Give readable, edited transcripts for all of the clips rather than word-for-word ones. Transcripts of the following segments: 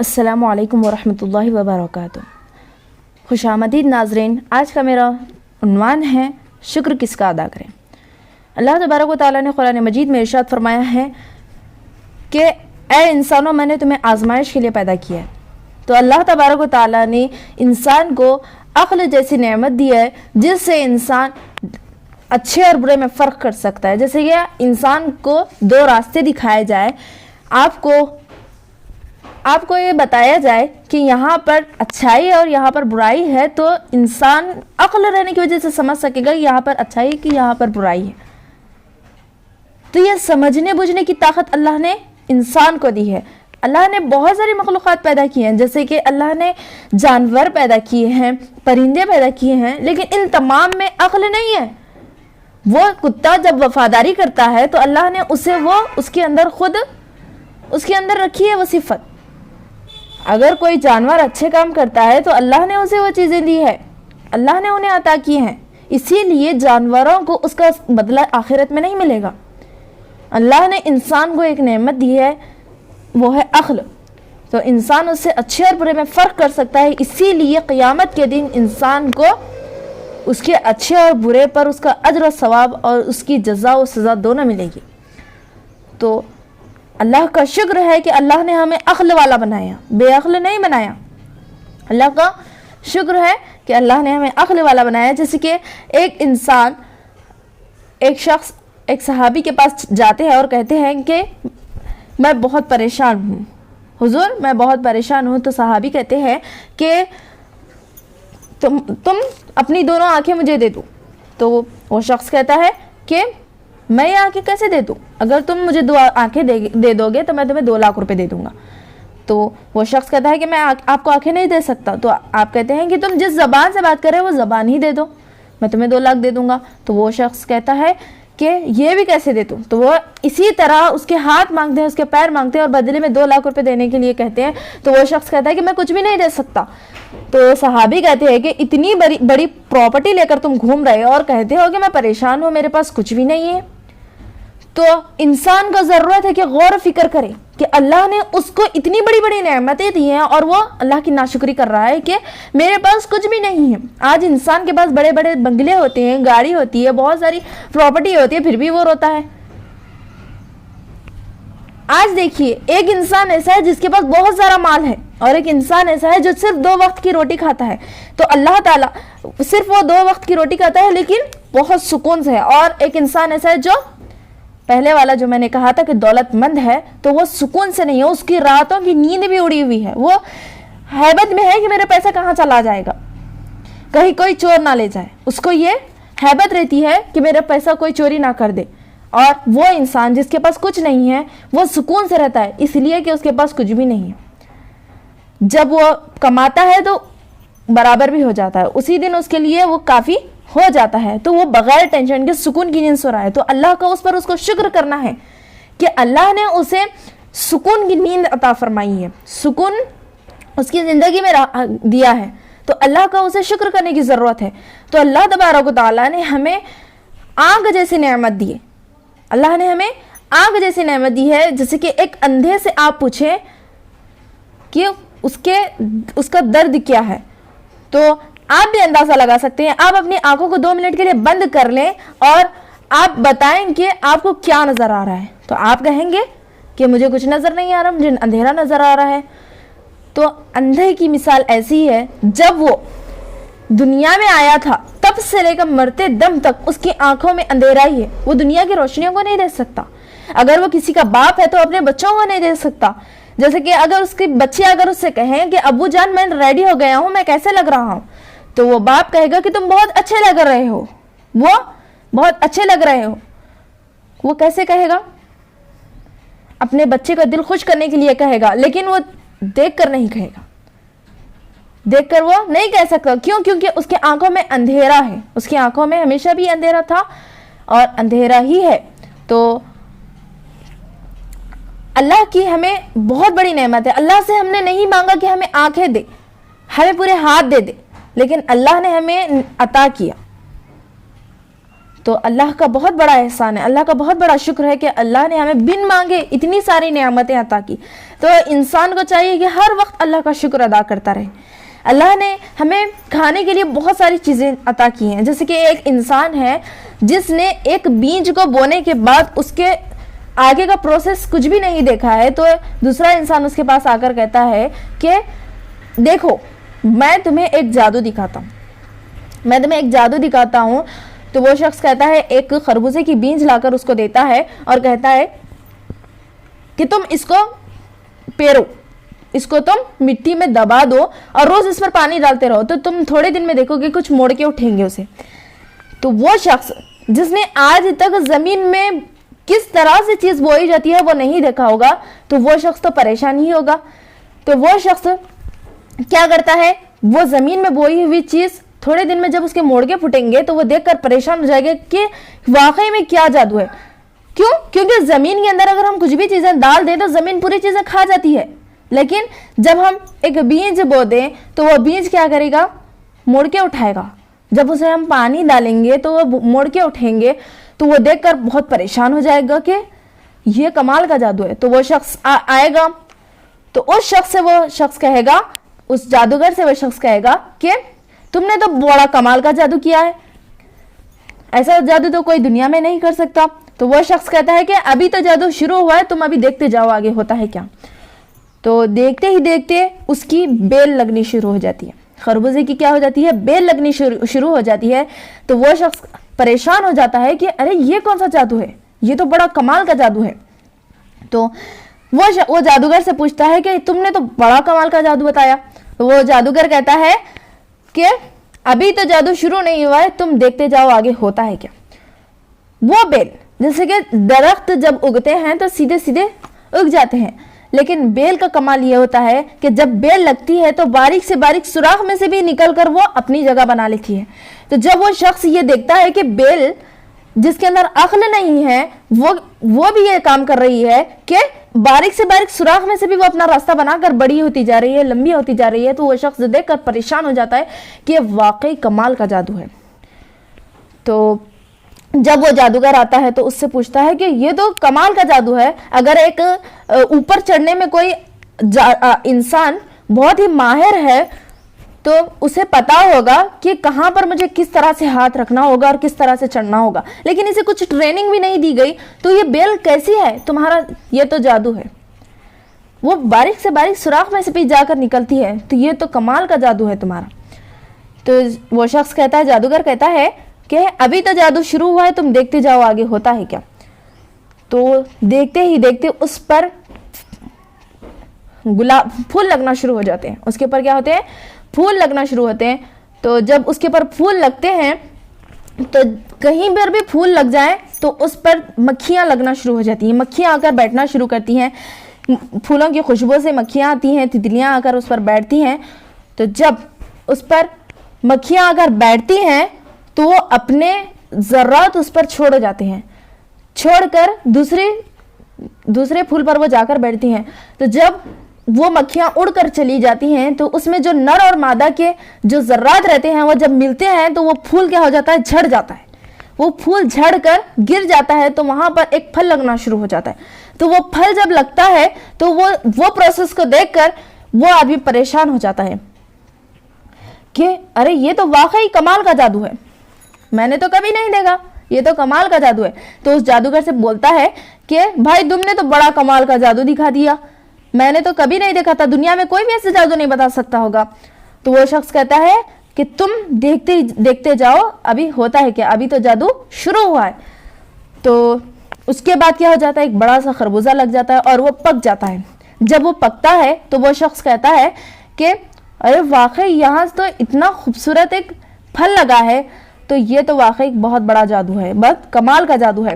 السلام علیکم ورحمۃ اللہ وبرکاتہ۔ خوش آمدید ناظرین، آج کا میرا عنوان ہے شکر کس کا ادا کریں۔ اللہ تبارک و تعالیٰ نے قرآن مجید میں ارشاد فرمایا ہے کہ اے انسانوں، میں نے تمہیں آزمائش کے لیے پیدا کیا ہے۔ تو اللہ تبارک و تعالیٰ نے انسان کو عقل جیسی نعمت دی ہے جس سے انسان اچھے اور برے میں فرق کر سکتا ہے۔ جیسے کہ انسان کو دو راستے دکھائے جائے، آپ کو یہ بتایا جائے کہ یہاں پر اچھائی اور یہاں پر برائی ہے، تو انسان عقل رہنے کی وجہ سے سمجھ سکے گا یہاں پر اچھائی ہے کہ یہاں پر برائی ہے۔ تو یہ سمجھنے بوجھنے کی طاقت اللہ نے انسان کو دی ہے۔ اللہ نے بہت ساری مخلوقات پیدا کی ہیں، جیسے کہ اللہ نے جانور پیدا کیے ہیں، پرندے پیدا کیے ہیں، لیکن ان تمام میں عقل نہیں ہے۔ وہ کتا جب وفاداری کرتا ہے تو اللہ نے اس کے اندر رکھی ہے وہ صفت۔ اگر کوئی جانور اچھے کام کرتا ہے تو اللہ نے اسے وہ چیزیں دی ہے، اللہ نے انہیں عطا کی ہیں، اسی لیے جانوروں کو اس کا بدلہ آخرت میں نہیں ملے گا۔ اللہ نے انسان کو ایک نعمت دی ہے، وہ ہے عقل، تو انسان اس سے اچھے اور برے میں فرق کر سکتا ہے۔ اسی لیے قیامت کے دن انسان کو اس کے اچھے اور برے پر اس کا اجر و ثواب اور اس کی جزا و سزا دونوں ملے گی۔ تو اللہ کا شکر ہے کہ اللہ نے ہمیں عقل والا بنایا، بے عقل نہیں بنایا۔ اللہ کا شکر ہے کہ اللہ نے ہمیں عقل والا بنایا۔ جیسے کہ ایک صحابی کے پاس جاتے ہیں اور کہتے ہیں کہ میں بہت پریشان ہوں حضور، میں بہت پریشان ہوں۔ تو صحابی کہتے ہیں کہ تم اپنی دونوں آنکھیں مجھے دے دو۔ تو وہ شخص کہتا ہے کہ میں یہ آنکھیں کیسے دے دوں؟ اگر تم مجھے دو آنکھیں دے دو گے تو میں تمہیں 2 لاکھ روپے دے دوں گا۔ تو وہ شخص کہتا ہے کہ میں آپ کو آنکھیں نہیں دے سکتا۔ تو آپ کہتے ہیں کہ تم جس زبان سے بات کر رہے ہو وہ زبان ہی دے دو، میں تمہیں 2 لاکھ دے دوں گا۔ تو وہ شخص کہتا ہے کہ یہ بھی کیسے دے دوں؟ تو وہ اسی طرح اس کے ہاتھ مانگتے ہیں، اس کے پیر مانگتے ہیں اور بدلے میں 2 لاکھ روپے دینے کے لیے کہتے ہیں۔ تو وہ شخص کہتا ہے کہ میں کچھ بھی نہیں دے سکتا۔ تو صحابی کہتے ہیں کہ اتنی بڑی پراپرٹی لے کر تم گھوم رہے ہو اور کہتے ہو کہ میں پریشان ہوں، میرے پاس کچھ بھی نہیں ہے۔ تو انسان کو ضرورت ہے کہ غور و فکر کرے کہ اللہ نے اس کو اتنی بڑی نعمتیں دی ہیں اور وہ اللہ کی ناشکری کر رہا ہے کہ میرے پاس کچھ بھی نہیں ہے۔ آج انسان کے پاس بڑے بنگلے ہوتے ہیں، گاڑی ہوتی ہے، بہت ساری پراپرٹی ہوتی ہے، پھر بھی وہ روتا ہے۔ آج دیکھیے، ایک انسان ایسا ہے جس کے پاس بہت سارا مال ہے اور ایک انسان ایسا ہے جو صرف 2 وقت کی روٹی کھاتا ہے۔ تو اللہ تعالیٰ صرف وہ 2 وقت کی روٹی کھاتا ہے لیکن بہت سکون سے ہے، اور ایک انسان ایسا ہے جو پہلے والا جو میں نے کہا تھا کہ دولت مند ہے، تو وہ سکون سے نہیں ہے، اس کی راتوں کی نیند بھی اڑی ہوئی ہے، وہ ہیبت میں ہے کہ میرا پیسہ کہاں چلا جائے گا، کہیں کوئی چور نہ لے جائے۔ اس کو یہ ہیبت رہتی ہے کہ میرا پیسہ کوئی چوری نہ کر دے۔ اور وہ انسان جس کے پاس کچھ نہیں ہے وہ سکون سے رہتا ہے، اس لیے کہ اس کے پاس کچھ بھی نہیں ہے۔ جب وہ کماتا ہے تو برابر بھی ہو جاتا ہے، اسی دن اس کے لیے وہ کافی ہو جاتا ہے، تو وہ بغیر ٹینشن کے سکون کی نیند سو رہا ہے۔ تو اللہ کا اس پر اس کو شکر کرنا ہے کہ اللہ نے اسے سکون کی نیند عطا فرمائی ہے، سکون اس کی زندگی میں دیا ہے، تو اللہ کا اسے شکر کرنے کی ضرورت ہے۔ تو اللہ تبارک و تعالیٰ نے ہمیں آنکھ جیسی نعمت دی ہے، اللہ نے ہمیں آنکھ جیسی نعمت دی ہے۔ جیسے کہ ایک اندھے سے آپ پوچھیں کہ اس کا درد کیا ہے، تو آپ بھی اندازہ لگا سکتے ہیں۔ آپ اپنی آنکھوں کو 2 منٹ کے لیے بند کر لیں اور آپ بتائیں کہ آپ کو کیا نظر آ رہا ہے، تو آپ کہیں گے کہ مجھے کچھ نظر نہیں آ رہا، مجھے اندھیرا نظر آ رہا ہے۔ تو اندھے کی مثال ایسی ہے، جب وہ دنیا میں آیا تھا تب سے لے کر مرتے دم تک اس کی آنکھوں میں اندھیرا ہی ہے، وہ دنیا کی روشنیوں کو نہیں دیکھ سکتا۔ اگر وہ کسی کا باپ ہے تو اپنے بچوں کو نہیں دیکھ سکتا۔ جیسے کہ اگر اس کے بچے اس سے کہیں کہ ابو جان میں ریڈی ہو گیا ہوں، میں کیسے لگ رہا ہوں، تو وہ باپ کہے گا کہ تم بہت اچھے لگ رہے ہو، وہ بہت اچھے لگ رہے ہو۔ وہ کیسے کہے گا؟ اپنے بچے کا دل خوش کرنے کے لیے کہے گا، لیکن وہ دیکھ کر نہیں کہے گا، دیکھ کر وہ نہیں کہہ سکتا۔ کیوں؟ کیونکہ اس کے آنکھوں میں اندھیرا ہے، اس کی آنکھوں میں ہمیشہ بھی اندھیرا تھا اور اندھیرا ہی ہے۔ تو اللہ کی ہمیں بہت بڑی نعمت ہے۔ اللہ سے ہم نے نہیں مانگا کہ ہمیں آنکھیں دے، ہمیں پورے ہاتھ دے دے، لیکن اللہ نے ہمیں عطا کیا۔ تو اللہ کا بہت بڑا احسان ہے, اللہ کا بہت بڑا شکر ہے کہ اللہ نے ہمیں بن مانگے اتنی ساری نعمتیں عطا کی. تو انسان کو چاہیے کہ ہر وقت اللہ کا شکر ادا کرتا رہے. اللہ نے ہمیں کھانے کے لیے بہت ساری چیزیں عطا کی ہیں, جیسے کہ ایک انسان ہے جس نے ایک بیج کو بونے کے بعد اس کے آگے کا پروسیس کچھ بھی نہیں دیکھا ہے, تو دوسرا انسان اس کے پاس آ کر کہتا ہے کہ دیکھو میں تمہیں ایک جادو دکھاتا ہوں. تو وہ شخص کہتا ہے, ایک خربوزے کی بیج لا کر اس کو دیتا ہے اور کہتا ہے کہ تم اس کو پیرو, اس کو تم مٹی میں دبا دو اور روز اس پر پانی ڈالتے رہو, تو تم تھوڑے دن میں دیکھو گے کچھ موڑ کے اٹھیں گے اسے. تو وہ شخص جس نے آج تک زمین میں کس طرح سے چیز بوئی جاتی ہے وہ نہیں دیکھا ہوگا, تو وہ شخص تو پریشان ہی ہوگا. تو وہ شخص کیا کرتا ہے, وہ زمین میں بوئی ہوئی چیز تھوڑے دن میں جب اس کے موڑ کے پھٹیں گے تو وہ دیکھ کر پریشان ہو جائے گا کہ واقعی میں کیا جادو ہے. کیوں؟ کیونکہ زمین کے اندر اگر ہم کچھ بھی چیزیں ڈال دیں تو زمین پوری چیزیں کھا جاتی ہے, لیکن جب ہم ایک بیج بو دیں تو وہ بیج کیا کرے گا, موڑ کے اٹھائے گا. جب اسے ہم پانی ڈالیں گے تو وہ موڑ کے اٹھیں گے, تو وہ دیکھ کر بہت پریشان ہو جائے گا کہ یہ کمال کا جادو ہے. تو وہ شخص آئے گا, تو اس شخص سے وہ شخص کہے گا, اس جادوگر سے وہ شخص کہے گا کہ تم نے تو بڑا کمال کا جادو کیا ہے, ایسا جادو تو کوئی دنیا میں نہیں کر سکتا. تو وہ شخص کہتا ہے کہ ابھی تو جادو شروع ہوا ہے, تم ابھی دیکھتے جاؤ آگے ہوتا ہے کیا. تو دیکھتے ہی دیکھتے اس کی بیل لگنی شروع ہو جاتی ہے, خربوزے کی کیا ہو جاتی ہے, بیل لگنی شروع ہو جاتی ہے. تو وہ شخص پریشان ہو جاتا ہے کہ ارے یہ کون سا جادو ہے, یہ تو بڑا کمال کا جادو ہے. تو وہ جادوگر سے پوچھتا ہے کہ تم نے تو بڑا کمال کا جادو بتایا. وہ جادوگر کہتا ہے کہ ابھی تو جادو شروع نہیں ہوا ہے, تم دیکھتے جاؤ آگے ہوتا ہے کیا. وہ بیل, جیسے کہ درخت جب اگتے ہیں تو سیدھے سیدھے اگ جاتے ہیں, لیکن بیل کا کمال یہ ہوتا ہے کہ جب بیل لگتی ہے تو باریک سے باریک سوراخ میں سے بھی نکل کر وہ اپنی جگہ بنا لیتی ہے. تو جب وہ شخص یہ دیکھتا ہے کہ بیل جس کے اندر عقل نہیں ہے وہ بھی یہ کام کر رہی ہے کہ باریک سے باریک سوراخ میں سے بھی وہ اپنا راستہ بنا کر بڑی ہوتی جا رہی ہے, لمبی ہوتی جا رہی ہے, تو وہ شخص دیکھ کر پریشان ہو جاتا ہے کہ یہ واقعی کمال کا جادو ہے. تو جب وہ جادوگر آتا ہے تو اس سے پوچھتا ہے کہ یہ تو کمال کا جادو ہے, اگر ایک اوپر چڑھنے میں کوئی انسان بہت ہی ماہر ہے تو اسے پتا ہوگا کہ کہاں پر مجھے کس طرح سے ہاتھ رکھنا ہوگا اور کس طرح سے چڑھنا ہوگا, لیکن اسے کچھ ٹریننگ بھی نہیں دی گئی, تو یہ بیل کیسی ہے تمہارا, یہ تو جادو ہے, وہ باریک سے باریک سوراخ میں سے بھی جا کر نکلتی ہے, تو یہ تو کمال کا جادو ہے تمہارا. تو وہ شخص کہتا ہے, جادوگر کہتا ہے کہ ابھی تو جادو شروع ہوا ہے, تم دیکھتے جاؤ آگے ہوتا ہے کیا. تو دیکھتے ہی دیکھتے اس پر گلاب پھول لگنا شروع ہو جاتے ہیں, اس کے اوپر کیا ہوتے ہیں, پھول لگنا شروع ہوتے ہیں. تو جب اس کے اوپر پھول لگتے ہیں تو کہیں پر بھی پھول لگ جائیں تو اس پر مکھیاں لگنا شروع ہو جاتی ہیں, مکھیاں آ کر بیٹھنا شروع کرتی ہیں, پھولوں کی خوشبو سے مکھیاں آتی ہیں, تتلیاں آ کر اس پر بیٹھتی ہیں. تو جب اس پر مکھیاں آ کر بیٹھتی ہیں تو وہ اپنے ذرات اس پر چھوڑ جاتے ہیں, چھوڑ کر دوسرے پھول پر وہ جا کر بیٹھتی ہیں. تو جب وہ مکھیاں اڑ کر چلی جاتی ہیں تو اس میں جو نر اور مادہ کے جو ذرات رہتے ہیں وہ جب ملتے ہیں تو وہ پھول کیا ہو جاتا ہے, جھڑ جاتا ہے, وہ پھول جھڑ کر گر جاتا ہے, تو وہاں پر ایک پھل لگنا شروع ہو جاتا ہے. تو وہ پھل جب لگتا ہے تو وہ پروسیس کو دیکھ کر وہ آدمی پریشان ہو جاتا ہے کہ ارے یہ تو واقعی کمال کا جادو ہے, میں نے تو کبھی نہیں دیکھا, یہ تو کمال کا جادو ہے. تو اس جادوگر سے بولتا ہے کہ بھائی تم نے تو بڑا کمال کا جادو دکھا دیا, میں نے تو کبھی نہیں دیکھا تھا, دنیا میں کوئی بھی ایسے جادو نہیں بتا سکتا ہوگا. تو وہ شخص کہتا ہے کہ تم دیکھتے جاؤ ابھی ہوتا ہے کیا, ابھی تو جادو شروع ہوا ہے. تو اس کے بعد کیا ہو جاتا ہے, ایک بڑا سا خربوزہ لگ جاتا ہے اور وہ پک جاتا ہے. جب وہ پکتا ہے تو وہ شخص کہتا ہے کہ ارے واقعی یہاں تو اتنا خوبصورت ایک پھل لگا ہے, تو یہ تو واقعی بہت بڑا جادو ہے, بہت کمال کا جادو ہے.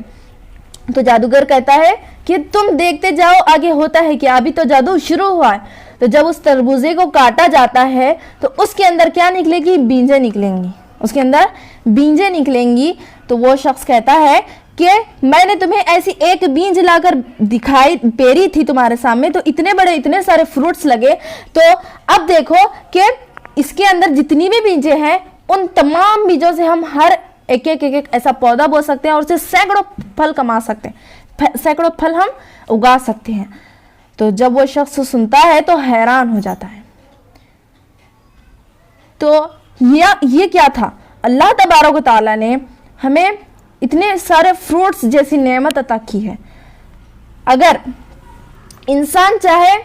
تو جادوگر کہتا ہے کہ تم دیکھتے جاؤ آگے ہوتا ہے کہ ابھی تو جادو شروع ہوا ہے. تو جب اس تربوزے کو کاٹا جاتا ہے تو اس کے اندر کیا نکلے گی, بیجیں نکلیں گی, اس کے اندر بیجیں نکلیں گی. تو وہ شخص کہتا ہے کہ میں نے تمہیں ایسی ایک بیج لا کر دکھائی پیری تھی تمہارے سامنے, تو اتنے سارے فروٹس لگے, تو اب دیکھو کہ اس کے اندر جتنی بھی بیجیں ہیں ان تمام بیجوں سے ہم ہر ایک ایک ایسا پودا بو سکتے ہیں اور اسے سینکڑوں پھل کما سکتے ہیں, سینکڑوں پھل ہم اگا سکتے ہیں. تو جب وہ شخص سنتا ہے تو حیران ہو جاتا ہے. تو یہ کیا تھا؟ اللہ تبارک و تعالیٰ نے ہمیں اتنے سارے فروٹس جیسی نعمت عطا کی ہے. اگر انسان چاہے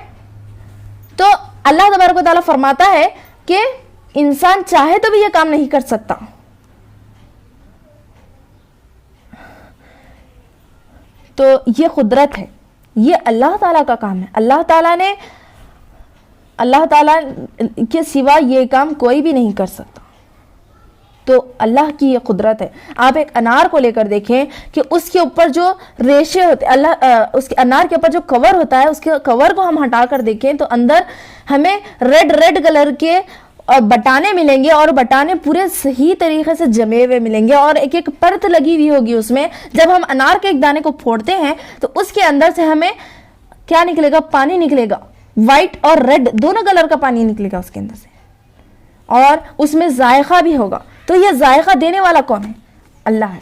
تو اللہ تبارک و تعالیٰ فرماتا ہے کہ انسان چاہے تو بھی یہ کام نہیں کر سکتا. تو یہ قدرت ہے, یہ اللہ تعالیٰ کا کام ہے. اللہ تعالیٰ کے سوا یہ کام کوئی بھی نہیں کر سکتا. تو اللہ کی یہ قدرت ہے. آپ ایک انار کو لے کر دیکھیں کہ اس کے اوپر جو ریشے ہوتے, اس کے انار کے اوپر جو کور ہوتا ہے, اس کے کور کو ہم ہٹا کر دیکھیں تو اندر ہمیں ریڈ کلر کے بٹانے ملیں گے, اور بٹانے پورے صحیح طریقے سے جمے ہوئے ملیں گے, اور ایک ایک پرت لگی ہوئی ہوگی اس میں. جب ہم انار کے ایک دانے کو پھوڑتے ہیں تو اس کے اندر سے ہمیں کیا نکلے گا؟ پانی نکلے گا. وائٹ اور ریڈ دونوں کلر کا پانی نکلے گا اس کے اندر سے, اور اس میں ذائقہ بھی ہوگا. تو یہ ذائقہ دینے والا کون ہے؟ اللہ ہے.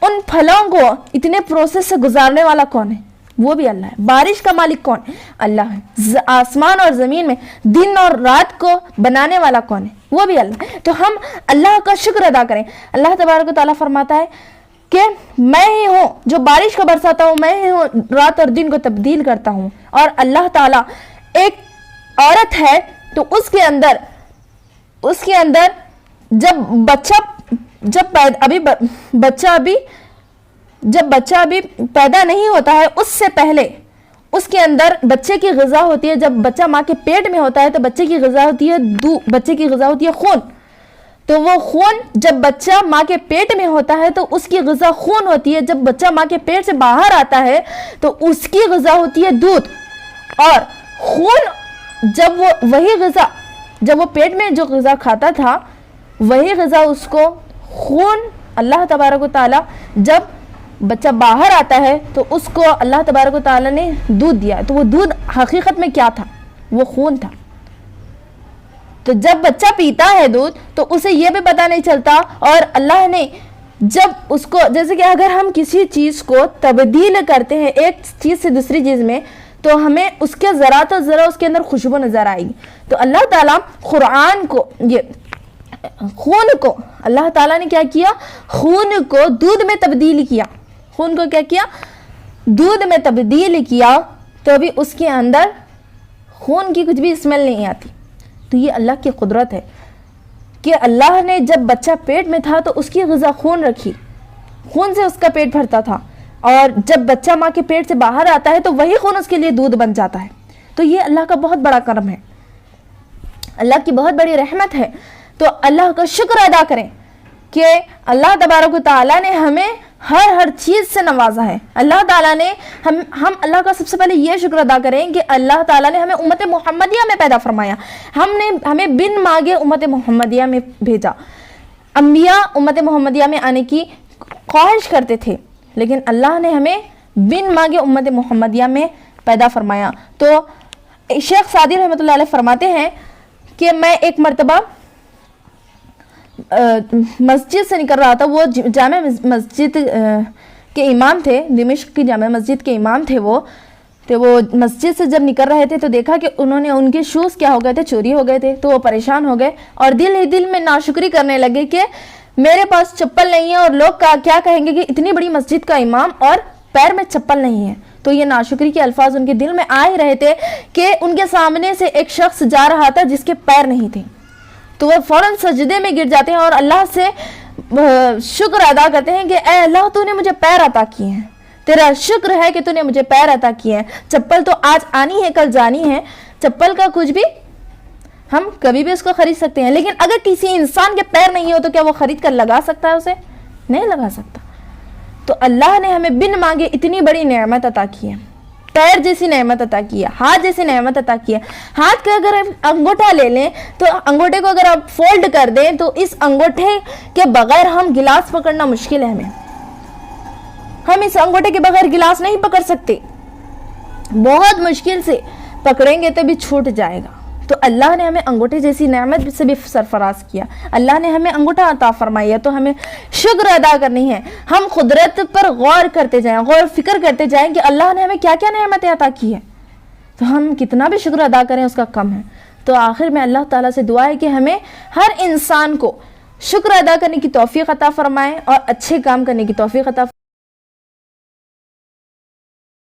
ان پھلوں کو اتنے پروسیس سے گزارنے والا کون ہے؟ وہ بھی اللہ ہے. بارش کا مالک کون ہے؟ اللہ ہے. آسمان اور زمین میں دن اور رات کو بنانے والا کون ہے؟ وہ بھی اللہ ہے. تو ہم اللہ کا شکر ادا کریں. اللہ تبارک و تعالیٰ فرماتا ہے کہ میں ہی ہوں جو بارش کو برساتا ہوں, میں ہی ہوں رات اور دن کو تبدیل کرتا ہوں. اور اللہ تعالیٰ ایک عورت ہے تو اس کے اندر جب بچہ ابھی پیدا نہیں ہوتا ہے, اس سے پہلے اس کے اندر بچے کی غذا ہوتی ہے. جب بچہ ماں کے پیٹ میں ہوتا ہے تو بچے کی غذا ہوتی ہے خون. تو وہ خون جب بچہ ماں کے پیٹ میں ہوتا ہے تو اس کی غذا خون ہوتی ہے. جب بچہ ماں کے پیٹ سے باہر آتا ہے تو اس کی غذا ہوتی ہے دودھ. اور خون جب وہ پیٹ میں جو غذا کھاتا تھا وہی غذا اس کو خون, اللہ تبارک و تعالیٰ جب بچہ باہر آتا ہے تو اس کو اللہ تبارک و تعالیٰ نے دودھ دیا. تو وہ دودھ حقیقت میں کیا تھا؟ وہ خون تھا. تو جب بچہ پیتا ہے دودھ تو اسے یہ بھی پتہ نہیں چلتا. اور اللہ نے جب اس کو, جیسے کہ اگر ہم کسی چیز کو تبدیل کرتے ہیں ایک چیز سے دوسری چیز میں, تو ہمیں اس کے ذرا تو ذرا اس کے اندر خوشبو نظر آئے گی. تو اللہ تعالیٰ قرآن کو, یہ خون کو اللہ تعالیٰ نے کیا کیا؟ خون کو دودھ میں تبدیل کیا. خون کو کیا کیا؟ دودھ میں تبدیل کیا. تو ابھی اس کے اندر خون کی کچھ بھی اسمیل نہیں آتی. تو یہ اللہ کی قدرت ہے کہ اللہ نے جب بچہ پیٹ میں تھا تو اس کی غذا خون رکھی, خون سے اس کا پیٹ بھرتا تھا. اور جب بچہ ماں کے پیٹ سے باہر آتا ہے تو وہی خون اس کے لیے دودھ بن جاتا ہے. تو یہ اللہ کا بہت بڑا کرم ہے, اللہ کی بہت بڑی رحمت ہے. تو اللہ کا شکر ادا کریں کہ اللہ تبارک و تعالیٰ نے ہمیں ہر چیز سے نوازا ہے. اللہ تعالیٰ نے ہم اللہ کا سب سے پہلے یہ شکر ادا کریں کہ اللہ تعالیٰ نے ہمیں امت محمدیہ میں پیدا فرمایا. ہمیں بن مانگے امت محمدیہ میں بھیجا. انبیاء امت محمدیہ میں آنے کی خواہش کرتے تھے, لیکن اللہ نے ہمیں بن مانگے امت محمدیہ میں پیدا فرمایا. تو شیخ سعدی رحمۃ اللہ علیہ فرماتے ہیں کہ میں ایک مرتبہ مسجد سے نکل رہا تھا. وہ جامع مسجد کے امام تھے, دمشق کی جامع مسجد کے امام تھے. وہ مسجد سے جب نکل رہے تھے تو دیکھا کہ ان کے شوز کیا ہو گئے تھے, چوری ہو گئے تھے. تو وہ پریشان ہو گئے اور دل ہی دل میں ناشکری کرنے لگے کہ میرے پاس چپل نہیں ہے اور لوگ کیا کہیں گے کہ اتنی بڑی مسجد کا امام اور پیر میں چپل نہیں ہے. تو یہ ناشکری کے الفاظ ان کے دل میں آ ہی رہے تھے کہ ان کے سامنے سے ایک شخص جا رہا تھا جس کے پیر نہیں تھے. تو وہ فوراً سجدے میں گر جاتے ہیں اور اللہ سے شکر ادا کرتے ہیں کہ اے اللہ تو نے مجھے پیر عطا کیے ہیں, تیرا شکر ہے کہ تو نے مجھے پیر عطا کیے ہیں. چپل تو آج آنی ہے کل جانی ہے, چپل کا کچھ بھی ہم کبھی بھی اس کو خرید سکتے ہیں, لیکن اگر کسی انسان کے پیر نہیں ہو تو کیا وہ خرید کر لگا سکتا ہے؟ اسے نہیں لگا سکتا. تو اللہ نے ہمیں بن مانگے اتنی بڑی نعمت عطا کی ہے, پیر جیسی نعمت عطا کی ہے, ہاتھ جیسی نعمت عطا کی ہے. ہاتھ کا اگر انگوٹھا لے لیں تو انگوٹھے کو اگر آپ فولڈ کر دیں تو اس انگوٹھے کے بغیر ہم گلاس پکڑنا مشکل ہے. ہم اس انگوٹھے کے بغیر گلاس نہیں پکڑ سکتے, بہت مشکل سے پکڑیں گے تو بھی چھوٹ جائے گا. تو اللہ نے ہمیں انگوٹھے جیسی نعمت سے بھی سرفراز کیا، اللہ نے ہمیں انگوٹھا عطا فرمائی ہے، تو ہمیں شکر ادا کرنی ہے. ہم قدرت پر غور کرتے جائیں، غور و فکر کرتے جائیں کہ اللہ نے ہمیں کیا کیا نعمتیں عطا کی ہے، تو ہم کتنا بھی شکر ادا کریں اس کا کم ہے. تو آخر میں اللہ تعالیٰ سے دعا ہے کہ ہمیں ہر انسان کو شکر ادا کرنے کی توفیق عطا فرمائے اور اچھے کام کرنے کی توفیق عطا فرمائے.